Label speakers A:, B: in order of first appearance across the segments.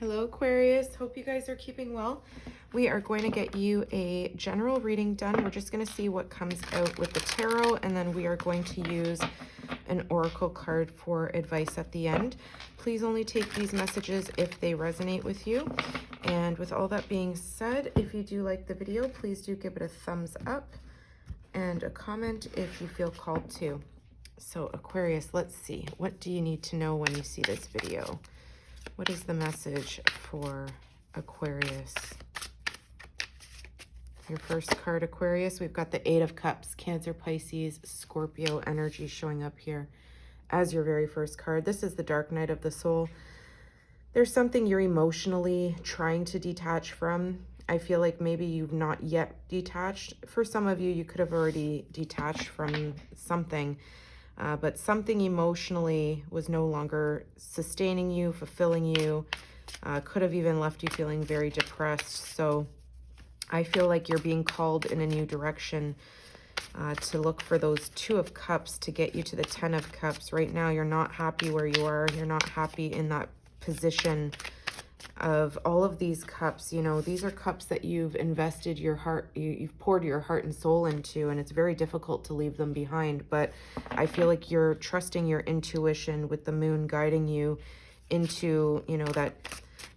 A: Hello Aquarius, hope you guys are keeping well. We are going to get you a general reading done. We're just going to see what comes out with the tarot, and then we are going to use an oracle card for advice at the end. Please only take these messages if they resonate with you. And with all that being said, if you do like the video, please do give it a thumbs up and a comment if you feel called to. So Aquarius, let's see. What do you need to know when you see this video? What is the message for Aquarius? Your first card, Aquarius, we've got the Eight of Cups, Cancer, Pisces, Scorpio energy showing up here as your very first card. This is the dark night of the soul. There's something you're emotionally trying to detach from. I feel like maybe you've not yet detached. For some of you, you could have already detached from something. But something emotionally was no longer sustaining you, fulfilling you, could have even left you feeling very depressed. So I feel like you're being called in a new direction to look for those Two of Cups to get you to the Ten of Cups. Right now, you're not happy where you are. You're not happy in that position of all of these cups. You know, these are cups that you've invested your heart, you've poured your heart and soul into, and it's very difficult to leave them behind. But I feel like you're trusting your intuition with the moon guiding you into, you know,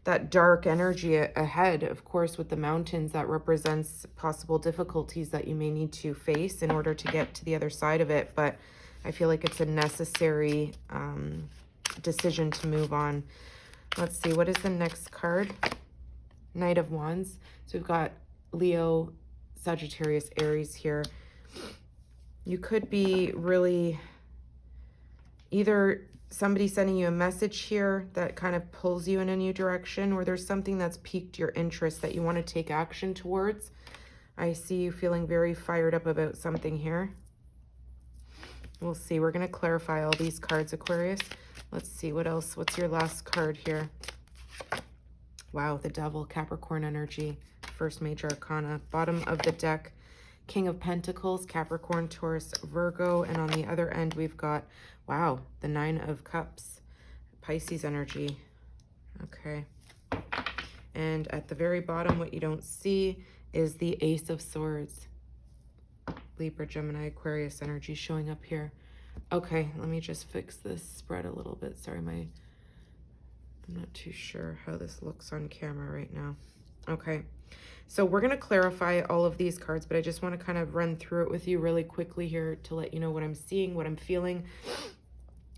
A: that dark energy ahead. Of course, with the mountains, that represents possible difficulties that you may need to face in order to get to the other side of it. But I feel like it's a necessary decision to move on. Let's see, what is the next card? Knight of Wands. So we've got Leo, Sagittarius, Aries here. You could be really either somebody sending you a message here that kind of pulls you in a new direction, or there's something that's piqued your interest that you want to take action towards. I see you feeling very fired up about something here. We'll see. We're going to clarify all these cards, Aquarius. Let's see what else. What's your last card here? Wow, the Devil, Capricorn energy, first major arcana. Bottom of the deck, King of Pentacles, Capricorn, Taurus, Virgo. And on the other end, we've got, wow, the Nine of Cups, Pisces energy. Okay. And at the very bottom, what you don't see is the Ace of Swords. Libra, Gemini, Aquarius energy showing up here. Okay, let me just fix this spread a little bit. Sorry, I'm not too sure how this looks on camera right now. Okay, so we're going to clarify all of these cards, but I just want to kind of run through it with you really quickly here to let you know what I'm seeing, what I'm feeling.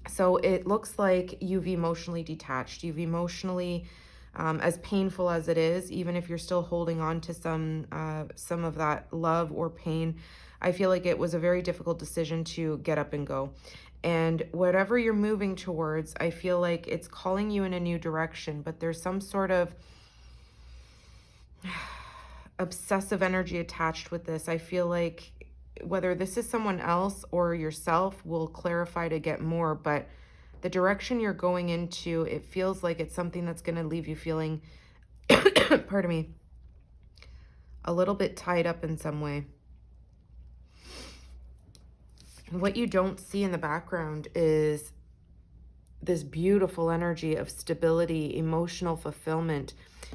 A: So it looks like you've emotionally detached. You've emotionally, as painful as it is, even if you're still holding on to some of that love or pain, I feel like it was a very difficult decision to get up and go. And whatever you're moving towards, I feel like it's calling you in a new direction, but there's some sort of obsessive energy attached with this. I feel like whether this is someone else or yourself, we'll clarify to get more, but the direction you're going into, it feels like it's something that's going to leave you feeling, pardon me, a little bit tied up in some way. What you don't see in the background is this beautiful energy of stability, emotional fulfillment.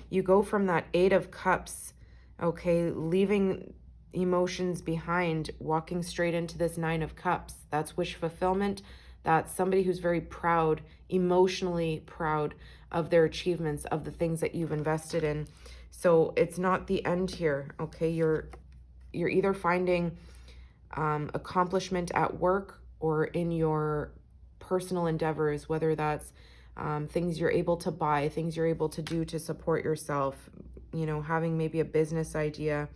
A: You go from that Eight of Cups, okay, leaving emotions behind, walking straight into this Nine of Cups. That's wish fulfillment. That's somebody who's very proud, emotionally proud of their achievements, of the things that you've invested in. So it's not the end here, okay? You're either finding accomplishment at work or in your personal endeavors, whether that's things you're able to buy, things you're able to do to support yourself, you know, having maybe a business idea.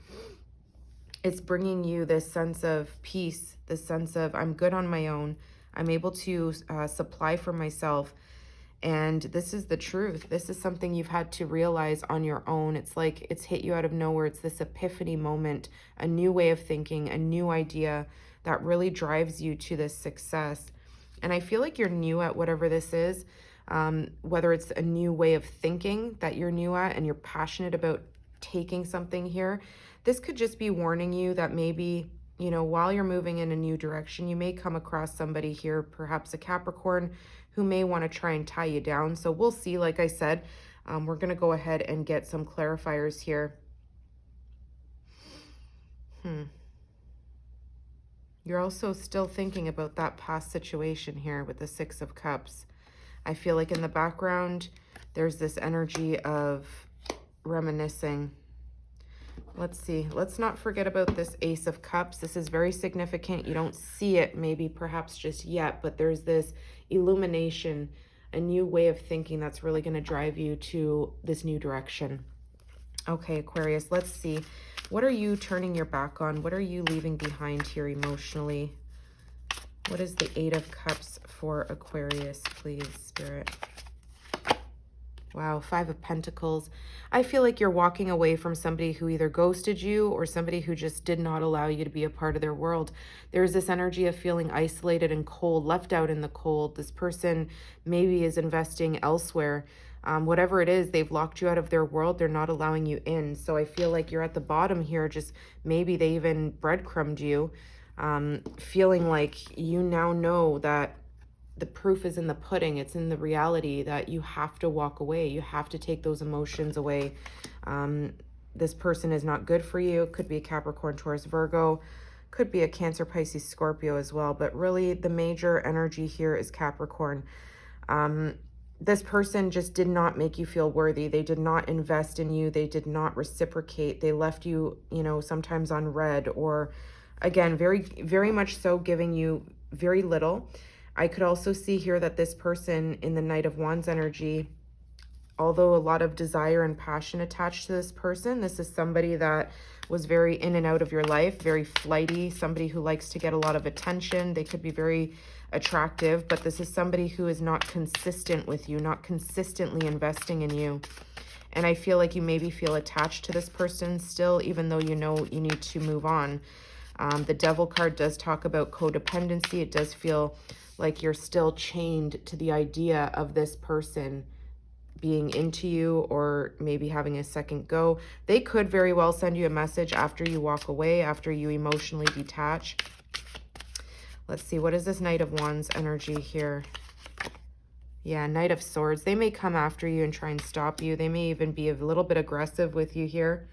A: It's bringing you this sense of peace, this sense of I'm good on my own. I'm able to supply for myself. And this is the truth. This is something you've had to realize on your own. It's like it's hit you out of nowhere. It's this epiphany moment, a new way of thinking, a new idea that really drives you to this success. And I feel like you're new at whatever this is, whether it's a new way of thinking that you're new at and you're passionate about taking something here. This could just be warning you that maybe, you know, while you're moving in a new direction, you may come across somebody here, perhaps a Capricorn, who may want to try and tie you down. So we'll see. Like I said, We're going to go ahead and get some clarifiers here. You're also still thinking about that past situation here with the Six of Cups. I feel like in the background, there's this energy of reminiscing. Let's see. Let's not forget about this Ace of Cups. This is very significant. You don't see it maybe perhaps just yet, but there's this illumination, a new way of thinking that's really going to drive you to this new direction. Okay, Aquarius, let's see. What are you turning your back on? What are you leaving behind here emotionally? What is the Eight of Cups for Aquarius, please, Spirit? Wow, Five of Pentacles. I feel like you're walking away from somebody who either ghosted you or somebody who just did not allow you to be a part of their world. There's this energy of feeling isolated and cold, left out in the cold. This person maybe is investing elsewhere. Whatever it is, they've locked you out of their world. They're not allowing you in. So I feel like you're at the bottom here. Just maybe they even breadcrumbed you, feeling like you now know that the proof is in the pudding. It's in the reality that you have to walk away. You have to take those emotions away. This person is not good for you. Could be a Capricorn, Taurus, Virgo. Could be a Cancer, Pisces, Scorpio as well. But really the major energy here is Capricorn. This person just did not make you feel worthy. They did not invest in you. They did not reciprocate. They left you, you know, sometimes on red, or again, very much so giving you very little. I could also see here that this person in the Knight of Wands energy, although a lot of desire and passion attached to this person, this is somebody that was very in and out of your life, very flighty, somebody who likes to get a lot of attention. They could be very attractive, but this is somebody who is not consistent with you, not consistently investing in you. And I feel like you maybe feel attached to this person still, even though you know you need to move on. The Devil card does talk about codependency. It does feel like you're still chained to the idea of this person being into you, or maybe having a second go. They could very well send you a message after you walk away, after you emotionally detach. Let's see, what is this Knight of Wands energy here? Yeah, Knight of Swords. They may come after you and try and stop you. They may even be a little bit aggressive with you here.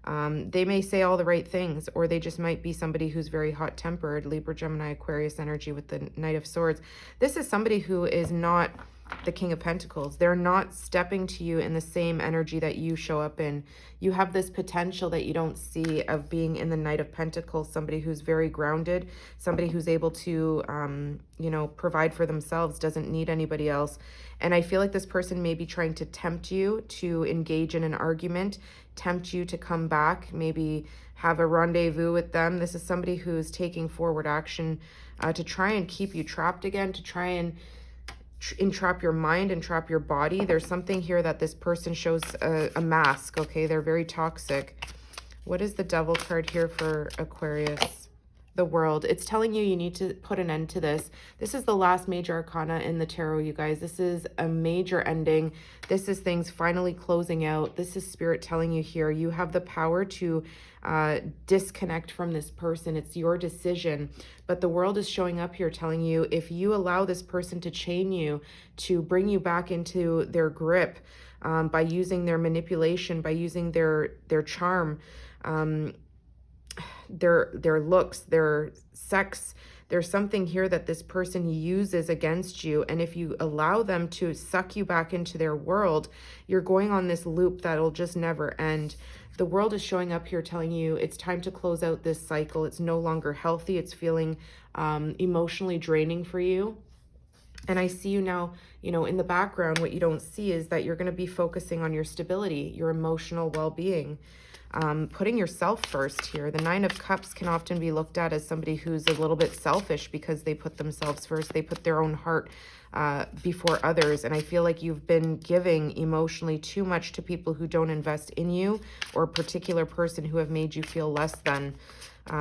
A: They may say all the right things, or they just might be somebody who's very hot-tempered. Libra, Gemini, Aquarius energy with the Knight of Swords. This is somebody who is not the King of Pentacles. They're not stepping to you in the same energy that you show up in. You have this potential that you don't see of being in the Knight of Pentacles, somebody who's very grounded, somebody who's able to, you know, provide for themselves, doesn't need anybody else. And I feel like this person may be trying to tempt you to engage in an argument, tempt you to come back, maybe have a rendezvous with them. This is somebody who's taking forward action to try and keep you trapped again, to try and entrap your mind, entrap your body. There's something here that this person shows a mask, okay? They're very toxic. What is the Devil card here for Aquarius? The World. It's telling you need to put an end to this. This is the last major arcana in the tarot, you guys. This is a major ending. This is things finally closing out. This is Spirit telling you here, you have the power to disconnect from this person. It's your decision. But the World is showing up here telling you, if you allow this person to chain you, to bring you back into their grip, by using their manipulation, by using their charm, their looks, their sex, there's something here that this person uses against you. And if you allow them to suck you back into their world, you're going on this loop that'll just never end. The World is showing up here telling you it's time to close out this cycle. It's no longer healthy. It's feeling emotionally draining for you. And I see you now, you know, in the background, what you don't see is that you're going to be focusing on your stability, your emotional well-being, putting yourself first here. The Nine of Cups can often be looked at as somebody who's a little bit selfish because they put themselves first. They put their own heart before others. And I feel like you've been giving emotionally too much to people who don't invest in you, or a particular person who have made you feel less than,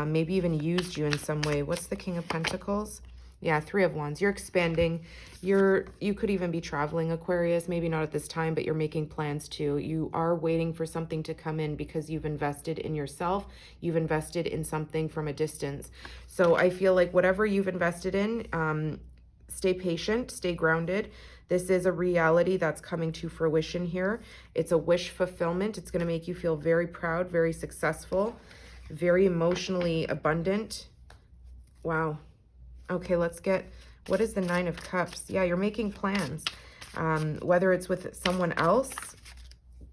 A: maybe even used you in some way. What's the King of Pentacles? Yeah, Three of Wands. You're expanding. You could even be traveling, Aquarius. Maybe not at this time, but you're making plans to. You are waiting for something to come in because you've invested in yourself. You've invested in something from a distance. So I feel like whatever you've invested in, stay patient, stay grounded. This is a reality that's coming to fruition here. It's a wish fulfillment. It's going to make you feel very proud, very successful, very emotionally abundant. Wow. Okay, let's get, what is the Nine of Cups? Yeah, you're making plans. Whether it's with someone else,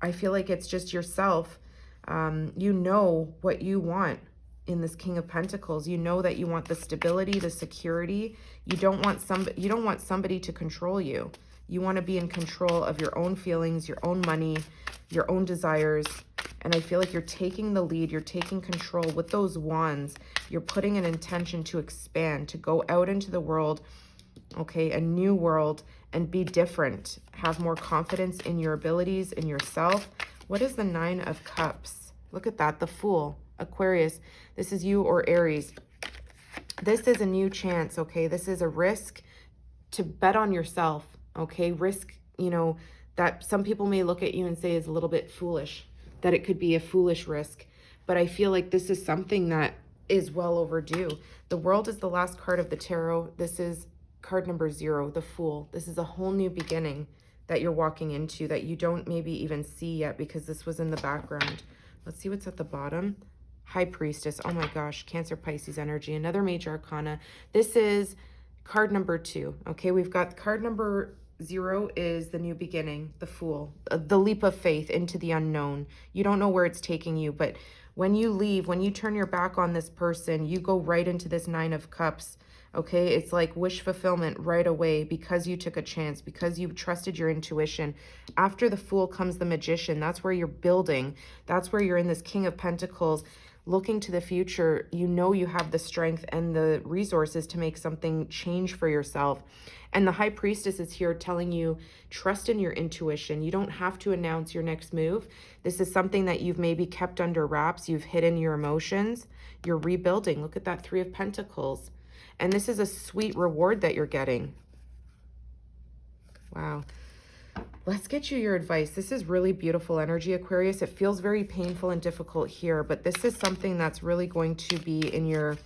A: I feel like it's just yourself. You know what you want in this King of Pentacles. You know that you want the stability, the security. You don't want somebody to control you. You want to be in control of your own feelings, your own money, your own desires. And I feel like you're taking the lead, you're taking control with those wands. You're putting an intention to expand, to go out into the world, okay, a new world, and be different. Have more confidence in your abilities, in yourself. What is the Nine of Cups? Look at that, the Fool. Aquarius, this is you or Aries. This is a new chance, okay? This is a risk to bet on yourself, okay? Risk, you know, that some people may look at you and say is a little bit foolish, that it could be a foolish risk. But I feel like this is something that is well overdue. The World is the last card of the tarot. This is card number 0, the Fool. This is a whole new beginning that you're walking into that you don't maybe even see yet because this was in the background. Let's see what's at the bottom. High Priestess. Oh my gosh, Cancer, Pisces energy. Another major arcana. This is card number 2. Okay, we've got card number 0 is the new beginning, the Fool, the leap of faith into the unknown. You don't know where it's taking you, but when you leave, when you turn your back on this person, you go right into this Nine of Cups. Okay, it's like wish fulfillment right away because you took a chance, because you trusted your intuition. After the Fool comes the Magician. That's where you're building. That's where you're in this King of Pentacles, looking to the future. You know you have the strength and the resources to make something change for yourself. And the High Priestess is here telling you, trust in your intuition. You don't have to announce your next move. This is something that you've maybe kept under wraps. You've hidden your emotions. You're rebuilding. Look at that Three of Pentacles. And this is a sweet reward that you're getting. Wow. Let's get you your advice. This is really beautiful energy, Aquarius. It feels very painful and difficult here, but this is something that's really going to be in your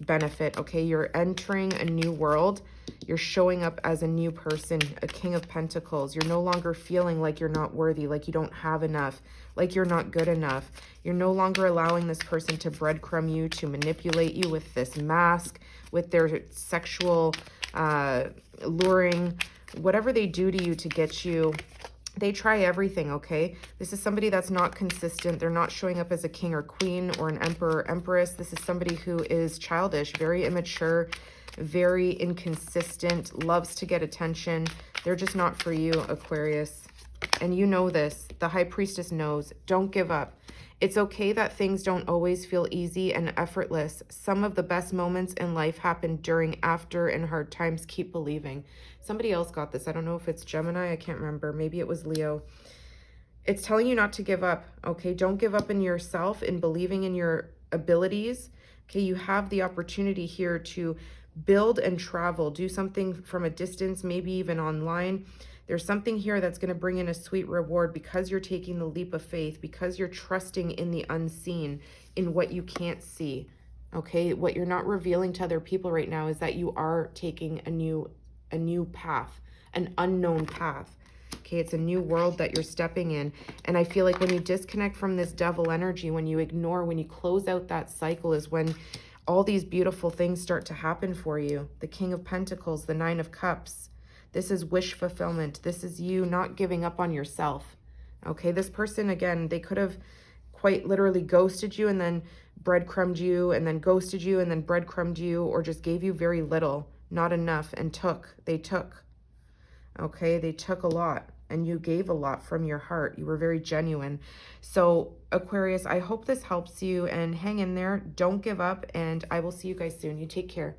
A: benefit, okay? You're entering a new world. You're showing up as a new person, a King of Pentacles. You're no longer feeling like you're not worthy, like you don't have enough, like you're not good enough. You're no longer allowing this person to breadcrumb you, to manipulate you with this mask, with their sexual luring, whatever they do to you to get you. They try everything, okay? This is somebody that's not consistent. They're not showing up as a king or queen or an emperor or empress. This is somebody who is childish, very immature, very inconsistent, loves to get attention. They're just not for you, Aquarius. And you know this. The High Priestess knows. Don't give up. It's okay that things don't always feel easy and effortless. Some of the best moments in life happen during, after, and hard times. Keep believing. Somebody else got this. I don't know if it's Gemini. I can't remember. Maybe it was Leo. It's telling you not to give up, okay? Don't give up in yourself, in believing in your abilities, okay? You have the opportunity here to build and travel, do something from a distance, maybe even online. There's something here that's going to bring in a sweet reward because you're taking the leap of faith, because you're trusting in the unseen, in what you can't see, okay? What you're not revealing to other people right now is that you are taking a new path, an unknown path, okay? It's a new world that you're stepping in. And I feel like when you disconnect from this devil energy, when you ignore, when you close out that cycle, is when all these beautiful things start to happen for you. The King of Pentacles, the Nine of Cups. This is wish fulfillment. This is you not giving up on yourself, okay? This person, again, they could have quite literally ghosted you and then breadcrumbed you and then ghosted you and then breadcrumbed you, or just gave you very little, not enough, and they took, okay? They took a lot, and you gave a lot from your heart. You were very genuine. So Aquarius, I hope this helps you, and hang in there. Don't give up, and I will see you guys soon. You take care.